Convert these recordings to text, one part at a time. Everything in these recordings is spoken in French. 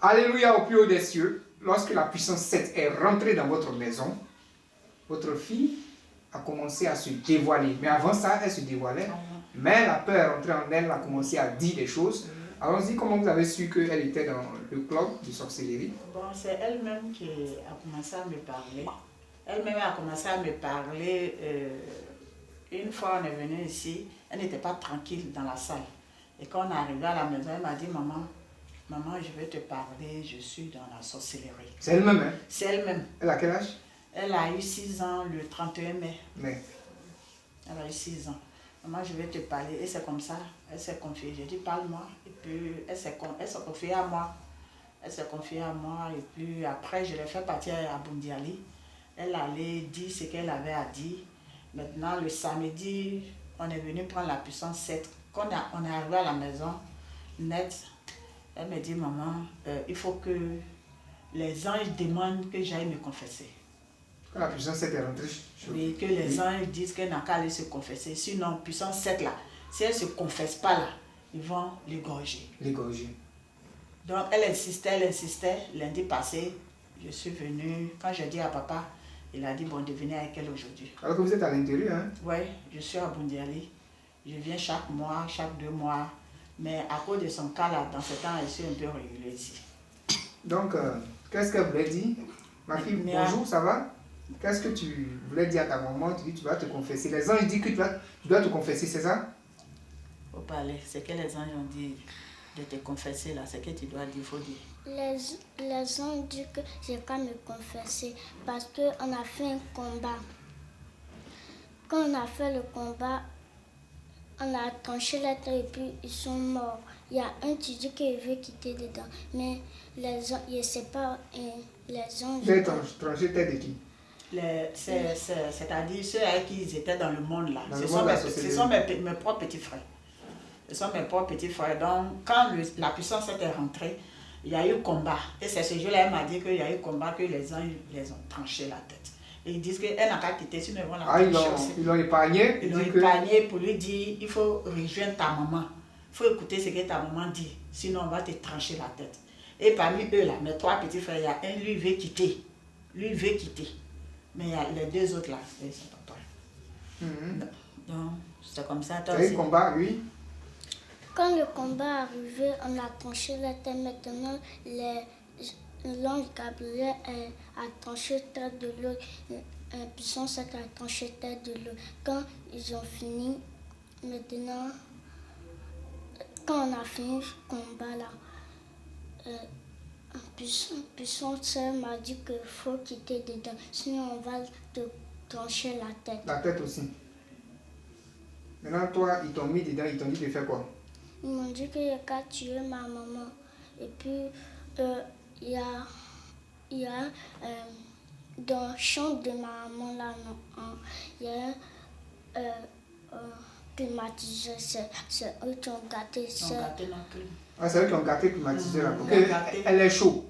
Alléluia au plus haut des cieux. Lorsque la puissance 7 est rentrée dans votre maison, votre fille a commencé à se dévoiler. Mais avant ça, elle se dévoilait. Mais la peur est rentrée en elle, elle a commencé à dire des choses. Allons-y, comment vous avez su qu'elle était dans le club de sorcellerie? Bon, c'est elle-même qui a commencé à me parler. Elle-même a commencé à me parler. Une fois on est venu ici, elle n'était pas tranquille dans la salle. Et quand on est arrivé à la maison, elle m'a dit, maman, je vais te parler, je suis dans la sorcellerie. C'est elle-même, hein? C'est elle-même. Elle a quel âge? Elle a eu 6 ans le 31 mai. Mais. Elle a eu 6 ans. Maman, je vais te parler. Et c'est comme ça, elle s'est confiée. J'ai dit, parle-moi. Et puis, elle s'est confiée à moi. Elle s'est confiée à moi. Et puis, après, je l'ai fait partir à Bundiali. Elle allait dire ce qu'elle avait à dire. Maintenant, le samedi, on est venu prendre la puissance 7. Quand on est arrivé à la maison, net, elle me dit, maman, il faut que les anges demandent que j'aille me confesser. Quand la puissance 7 est rentrée, oui, que les anges disent qu'elle n'a qu'à aller se confesser. Sinon, puissance 7 là, si elle ne se confesse pas là, ils vont l'égorger. L'égorger. Donc elle insistait. Lundi passé, je suis venue. Quand j'ai dit à papa, il a dit, bon, de venir avec elle aujourd'hui. Alors que vous êtes à l'intérieur, hein? Oui, je suis à Bundiali. Je viens chaque mois, chaque 2 mois. Mais à cause de son cas là, dans ce temps, je suis un peu régulier ici. Donc, qu'est-ce qu'elle voulait dire? Ma fille, bonjour, ça va? Qu'est-ce que tu voulais dire à ta maman? Tu dis tu vas te confesser. Les anges disent que tu dois te confesser, c'est ça? Faut parler. C'est que les anges ont dit de te confesser là. C'est que tu dois dire, il faut dire. Les anges disent que j'ai qu'à me confesser parce qu'on a fait un combat. Quand on a fait le combat, on a tranché la tête et puis ils sont morts. Il y a un qui dit qu'il veut quitter dedans. Mais les anges, je ne sais pas, les anges... Tu as tranché tête de qui? C'est-à-dire ceux avec qui ils étaient dans le monde là. Ce sont mes propres petits frères. Ce sont mes propres petits frères. Donc, quand la puissance était rentrée, il y a eu combat. Et c'est ce jour-là, elle m'a dit qu'il y a eu combat, que les anges les ont tranché la tête. Et ils disent qu'elle n'a qu'à quitter, sinon ils vont la trancher aussi. Ils l'ont épargné. Ils l'ont épargné pour lui dire, il faut rejoindre ta maman. Il faut écouter ce que ta maman dit, sinon on va te trancher la tête. Et parmi eux là, mes 3 petits frères, il y a un, lui veut quitter. Lui veut quitter. Mais il y a les 2 autres là, ils ne sont pas prêts. Donc, c'est comme ça. C'est un combat, oui. Quand le combat est arrivé, on a tranché la tête. Maintenant, l'ange Gabriel a tranché la tête de l'autre. Puissance a tranché la tête de l'autre. Quand ils ont fini, maintenant, quand on a fini ce combat là, puissance m'a dit qu'il faut quitter dedans, sinon on va te trancher la tête. La tête aussi. Maintenant, toi, ils t'ont mis dedans, ils t'ont dit de faire quoi? Ils m'ont dit qu'il y a qu'à tuer ma maman. Et puis, il y a dans la chambre de ma maman là, il y a climatiseur. C'est eux qui ont gâté. Ah, c'est eux qui ont gâté le climatiseur là, pour qu'elle est chaude.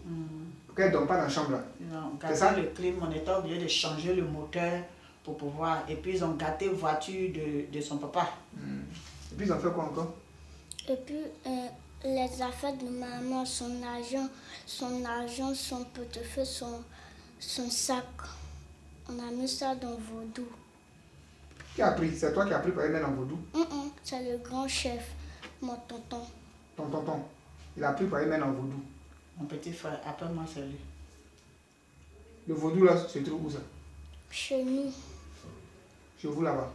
Pour qu'elle ne dorme pas dans la chambre là. Ils ont gâté le clim, on était obligé de changer le moteur pour pouvoir. Et puis ils ont gâté la voiture de son papa. Et puis ils ont fait quoi encore? Et puis les affaires de maman, son argent, son portefeuille, son sac. On a mis ça dans Vaudou. Qui a pris? C'est toi qui as pris pour aller mettre dans Vaudou? C'est le grand chef, mon tonton. Ton tonton? Il a pris pour aller mettre dans Vaudou? Mon petit frère, après moi c'est lui. Le Vaudou là, se trouve où ça? Chez nous. Chez vous là-bas?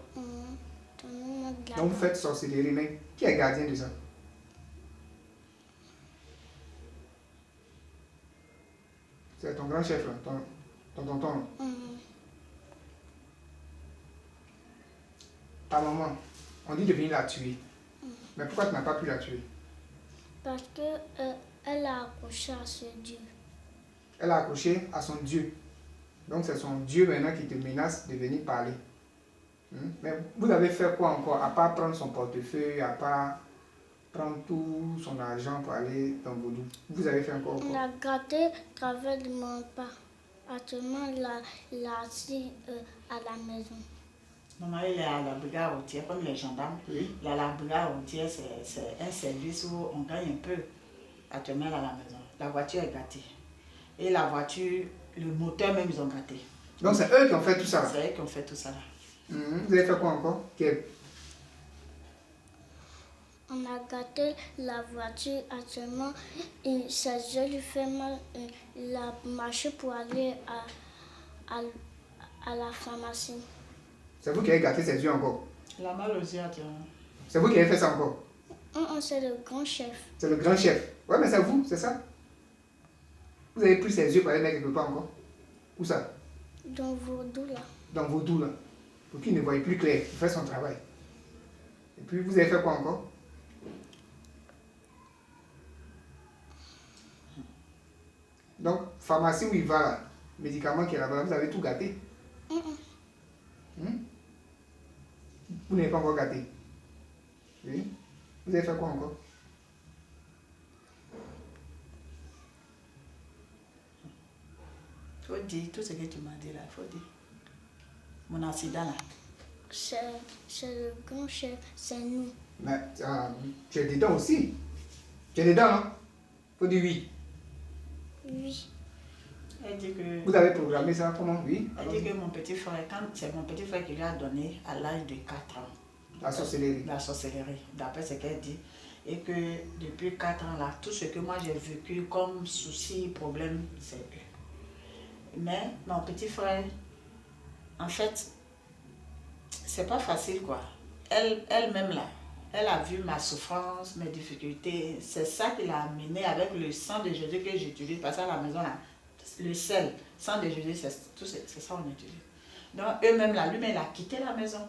Donc vous faites sorcellerie, mais qui est gardien de ça? C'est ton grand chef là, ton tonton là. Ta maman, on dit de venir la tuer. Mais pourquoi tu n'as pas pu la tuer? Parce qu'elle a accroché à ce Dieu. Elle a accroché à son Dieu. Donc c'est son Dieu maintenant qui te menace de venir parler. Mais vous avez fait quoi encore? À part prendre son portefeuille, à part prendre tout son argent pour aller dans Vaudou. Vous avez fait encore quoi? On a gâté le travail de mon papa. Actuellement, il est assis à la maison. Maman, il est à la brigade routière, comme les gendarmes. Oui. La brigade routière, c'est un service où on gagne un peu. Actuellement, à la maison. la voiture est gâtée. Et la voiture, le moteur même, ils ont gâté. Donc c'est eux qui ont fait tout ça là. C'est eux qui ont fait tout ça là. Vous avez fait quoi encore? On a gâté la voiture actuellement. Et ses yeux lui fait mal. Il a marché pour aller à la pharmacie. C'est vous qui avez gâté ses yeux encore? Il a mal aux yeux actuellement. C'est vous qui avez fait ça encore? C'est le grand chef. C'est le grand chef. Ouais, mais c'est vous, c'est ça? Vous avez pris ses yeux pour aller mettre quelque part encore? Où ça? Dans vos dos là. Dans vos doux là. Pour qu'il ne voie plus clair, il fait son travail. Et puis vous avez fait quoi encore? Donc, pharmacie où il va là, médicament qui est là-bas, vous avez tout gâté? Vous n'avez pas encore gâté? Oui? Vous avez fait quoi encore? Il faut dire tout ce que tu m'as dit là, il faut dire. Mon accident là. C'est le grand chef, c'est nous. Mais tu es dedans aussi. Tu es dedans, non? Faut dire oui. Oui. Elle dit que... Vous avez programmé ça comment? Oui? Elle dit que mon petit frère, quand c'est mon petit frère qui lui a donné à l'âge de 4 ans. La sorcellerie. La sorcellerie, d'après ce qu'elle dit. Et que depuis 4 ans là, tout ce que moi j'ai vécu comme souci, problème, c'est eux. Mais mon petit frère, en fait, c'est pas facile quoi. Elle-même là, elle a vu ma souffrance, mes difficultés. C'est ça qui l'a amené avec le sang de Jésus que j'utilise. Parce qu'à la maison là, le sel, sang de Jésus, c'est ça qu'on utilise. Donc eux-mêmes là, lui-même il a quitté la maison.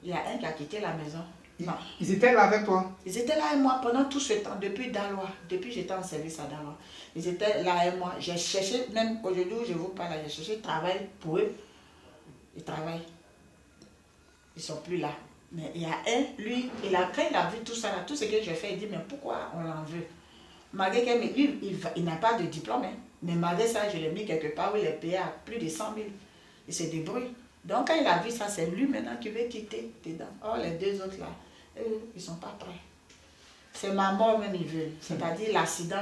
Il y a un qui a quitté la maison. Non. Ils étaient là avec toi? Ils étaient là avec moi pendant tout ce temps, depuis Daloa, depuis que j'étais en service à Daloa. Ils étaient là avec moi. J'ai cherché, même aujourd'hui où je vous parle, j'ai cherché travail pour eux. Ils travaillent. Ils ne sont plus là. Mais il y a un, lui, quand il a vu tout ça, là, tout ce que j'ai fait, il dit, mais pourquoi on l'en veut? Malgré que lui, il n'a pas de diplôme, hein, mais malgré ça, je l'ai mis quelque part où il est payé à plus de 100 000. Il se débrouille. Donc quand il a vu ça, c'est lui maintenant qui veut quitter dedans. Or, les deux autres là, eux, ils ne sont pas prêts. C'est ma mort même, ils veulent. C'est-à-dire l'accident,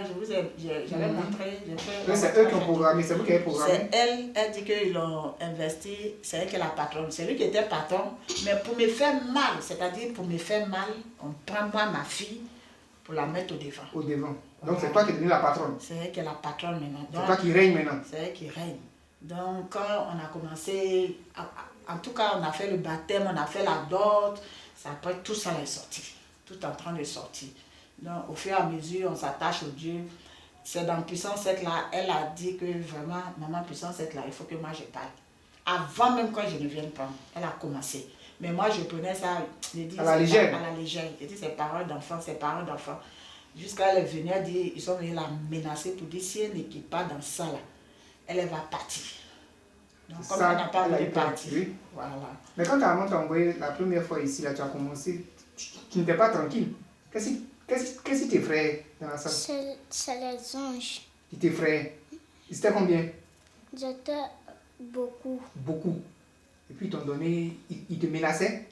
j'avais montré. C'est eux qui ont programmé, c'est vous qui avez programmé? C'est elle dit qu'ils l'ont investi, c'est elle qui est la patronne. C'est lui qui était patron, mais pour me faire mal, c'est-à-dire pour me faire mal, on prend moi ma fille pour la mettre au devant. Au devant. Donc c'est toi qui es devenue la patronne? C'est elle qui est la patronne maintenant. C'est toi qui règne maintenant? C'est elle qui règne. Donc quand on a commencé, en tout cas on a fait le baptême, on a fait la dot, après tout ça est sorti. Tout en train de sortir. Donc, au fur et à mesure, on s'attache au Dieu. C'est dans Puissance 7 là, elle a dit que vraiment, maman Puissance 7 là, il faut que moi je parle. Avant même quand je ne vienne pas, elle a commencé. Mais moi, je prenais ça, je dis, à la légère. À la légère. Je dis, c'est paroles d'enfant, c'est paroles d'enfant. Jusqu'à elle est venue, elle dit, ils sont venus la menacer pour dire, si elle n'est pas dans ça là, elle va partir. Donc, comme elle n'a pas voulu partir. Oui. Voilà. Mais quand ta maman t'a envoyé la première fois ici, là, tu as commencé, tu n'étais pas tranquille. Qu'est-ce qui t'effrayait dans la salle? C'est les anges. Qui t'effrayaient? Ils étaient combien? J'étais beaucoup. Beaucoup. Et puis ils t'ont donné, ils te menaçaient?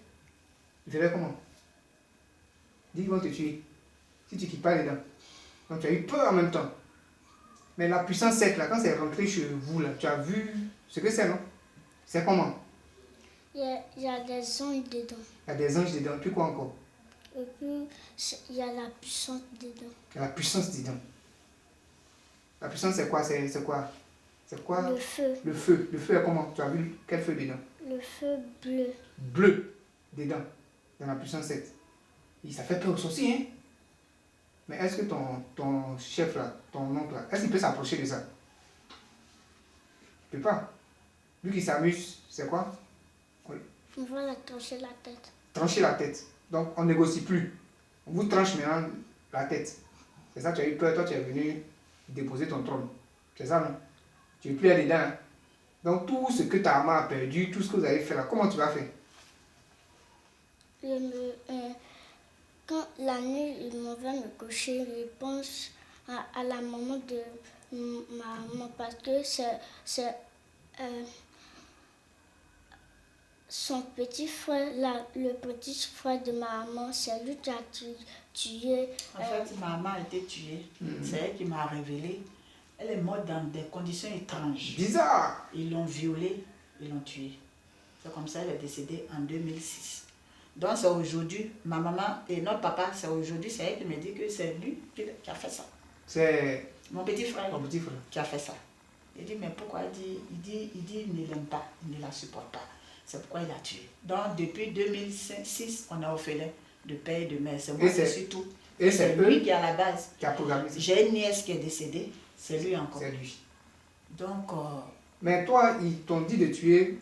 Ils faisaient comment? Dis qu'ils vont te tuer. Si tu quittes pas dedans. Donc tu as eu peur en même temps. Mais la puissance 7 là, quand c'est rentré chez vous là, tu as vu ce que c'est, non? C'est comment? Il y a des anges dedans. Il y a des anges dedans. Puis quoi encore? Et puis, il y a la puissance dedans. Il y a la puissance dedans. La puissance, c'est quoi? C'est quoi? C'est quoi? Le feu. Le feu. Le feu est comment? Tu as vu quel feu dedans? Le feu bleu. Bleu dedans. Dans la puissance 7. Et ça fait peur aux sorciers, hein? Mais est-ce que ton chef là, ton oncle là, est-ce qu'il peut s'approcher de ça? Il ne peut pas. Lui qui s'amuse, c'est quoi? Oui. On va la trancher la tête. Trancher la tête. Donc on ne négocie plus. On vous tranche maintenant la tête. C'est ça, tu as eu peur, toi tu es venu déposer ton trône. C'est ça, non? Tu n'es plus là-dedans. Hein? Donc tout ce que ta maman a perdu, tout ce que vous avez fait là, comment tu vas faire? Quand la nuit, ils m'en va me coucher, je pense à la maman de ma maman parce que c'est son petit frère, le petit frère de ma maman, c'est lui tué. En fait, ma maman a été tuée. C'est elle qui m'a révélé. Elle est morte dans des conditions étranges. Bizarre. Ils l'ont violée, ils l'ont tuée. C'est comme ça qu'elle est décédée en 2006. Donc c'est aujourd'hui, ma maman et notre papa, c'est aujourd'hui, c'est elle qui me dit que c'est lui qui a fait ça. C'est Mon petit frère ton petit frère. qui a fait ça. Il dit, mais pourquoi? Il dit il ne l'aime pas, il ne la supporte pas. C'est pourquoi il l'a tué. Donc depuis 2006, on est orphelin de père et de mère. C'est moi qui suis tout. Et C'est lui qui est à la base. qui a programmé ça. J'ai une nièce qui est décédée, c'est lui encore. C'est lui. Donc, Mais toi, ils t'ont dit de tuer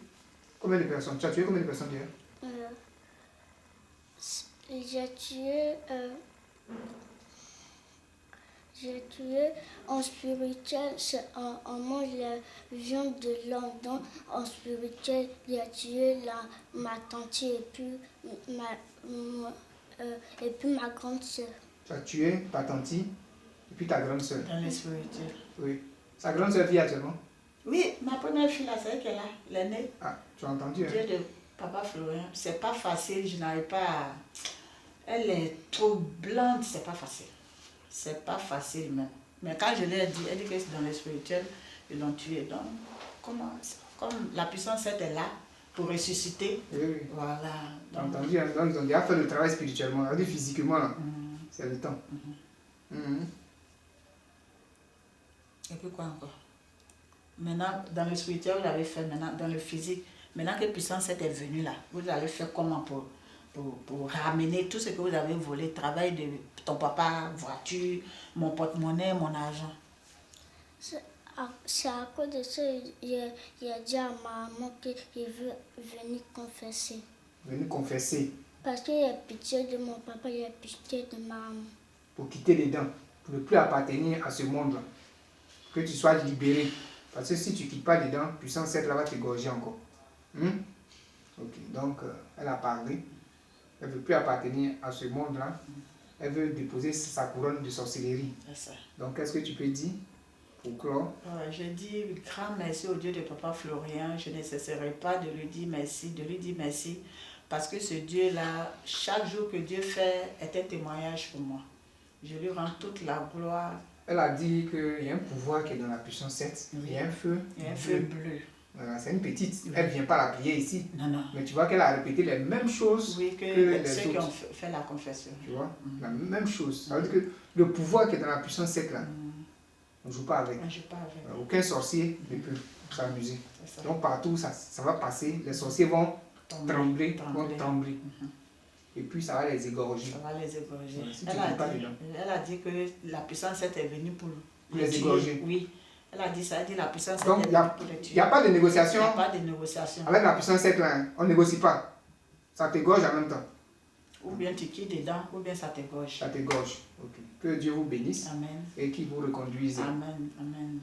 combien de personnes? Tu as tué combien de personnes hier? J'ai tué en spirituel, on mange la viande de l'homme. Donc en spirituel, j'ai tué ma tante et puis ma grande soeur. Tu as tué ta tante et puis ta grande soeur. dans le spirituel. Oui. Sa grande soeur vit actuellement? Oui, ma première fille là, c'est elle qui est là, l'aînée. Ah, tu as entendu, hein? Dieu de papa Florian. C'est pas facile, je n'arrive pas à... Elle est trop blonde, c'est pas facile. C'est pas facile même. Mais quand je l'ai dit, elle dit que c'est dans le spirituel, ils l'ont tué. Donc, comme la puissance est là pour ressusciter, Oui, oui. voilà. Tu as Donc, entendu, hein? Donc ils ont déjà fait le travail spirituellement. On dit physiquement, là. C'est le temps. et puis quoi encore? Maintenant, dans le spirituel, vous l'avez fait. Maintenant, dans le physique, maintenant que puissance est venue là, vous allez faire comment pour ramener tout ce que vous avez volé, travail de ton papa, voiture, mon porte-monnaie, mon argent. C'est à cause de ça il a dit à ma maman qu'il veut venir confesser. Venir confesser. Parce qu'il a pitié de mon papa, il a pitié de ma maman. Pour quitter les dents. Pour ne plus appartenir à ce monde-là. Que tu sois libéré. Parce que si tu ne quittes pas les dents, puissance 7 là va t'égorger encore. Ok, donc elle a parlé. Elle ne veut plus appartenir à ce monde-là. Elle veut déposer sa couronne de sorcellerie. C'est ça. Donc, qu'est-ce que tu peux dire pour clore? Je dis grand merci au Dieu de papa Florian. Je ne cesserai pas de lui dire merci, parce que ce Dieu-là, chaque jour que Dieu fait est un témoignage pour moi. Je lui rends toute la gloire. Elle a dit qu'il y a un pouvoir qui est dans la puissance 7. Oui. Il y a un feu. Il y a un feu bleu. Voilà, c'est une petite. Elle ne vient pas la prier ici. Non, non. Mais tu vois qu'elle a répété les mêmes choses Oui, que que les ceux qui autres. ont fait la confession. Tu vois, la même chose. Ça veut dire que le pouvoir qui est dans la puissance 7 là, on ne joue pas avec. On ne joue pas avec. Aucun sorcier ne peut s'amuser. C'est ça. Donc partout, ça va passer. Les sorciers vont trembler. Et puis ça va les égorger. Ça va les égorger. Ouais, si tu ne pas dedans. Elle a dit que la puissance est venue pour Les tuer. égorger. Oui. Elle a dit ça, elle a dit la puissance Donc est il venue pour les n'y tuer. a pas de négociation. Il n'y a pas de négociation. Avec la puissance 7 là, on ne négocie pas. Ça t'égorge en même temps. Ou bien tu quittes dedans, ou bien ça t'égorge. Ça t'égorge. Ok. Que Dieu vous bénisse Amen. et qu'il vous reconduise. Amen. Amen.